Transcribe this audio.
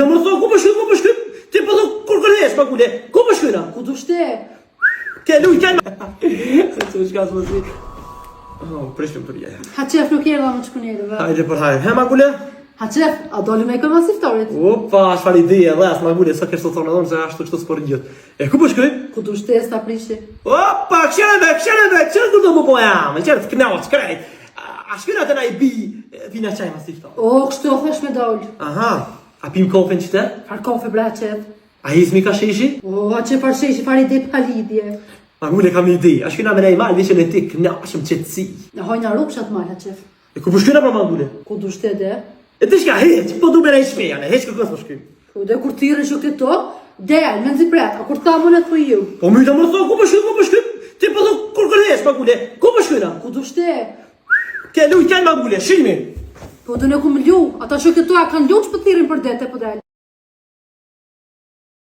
Më thonë, ku po shkym? Ti po thonë, kur kërhesh, Magule? Ku po shkyna? Ku du shte? Ke luj, ke luj. Se shka së më si. Prishëm të rje. Ha qef nuk jera më të shkunjerëve. Hajde për hajde. He, Magule? Ha qef, a doli me i kërma siftarit? Opa, shfar ideje, dhes, Magule, sa kështë të thonë edhe se ashtu kështë të sporë gjithë. E, ku po shkym? Ku du shte, s'ta prishi? Opa, këshere ku do më po jam, këshere të knaqë, krejt. A shkyna të na i bi, vina qaj ma siftar. O, kështu o thesh me doll. Aha, a pim kofe në qytet? Far kofe bre qef. A hizmi ka sheshi? O, a që far sheshi, far ide pa lidhje. Magule kam një ide, a shkyna me na i malë, vishën e ti knaqëm qëtësi. Në hojna rrugë shatë malë, ha qef. E ku po shkyna pra Magule? Ku du shte dhe? E të shka heq, po du me na i shpeja, ne heq kërkës po shkym. Po dhe kur t'irën shuk të to, del, me nëzipret, a kur ta më në të po ju. Po myta më thonë, ku po shkym? Ti po thonë, kur kërhesh, Magule? Ku po shkyna? Ku du shte? Ke luj, ke Magule, shimi. Po dhe në ku më lju, ata shuk të to a kanë lju që për t'irën për dete, po del.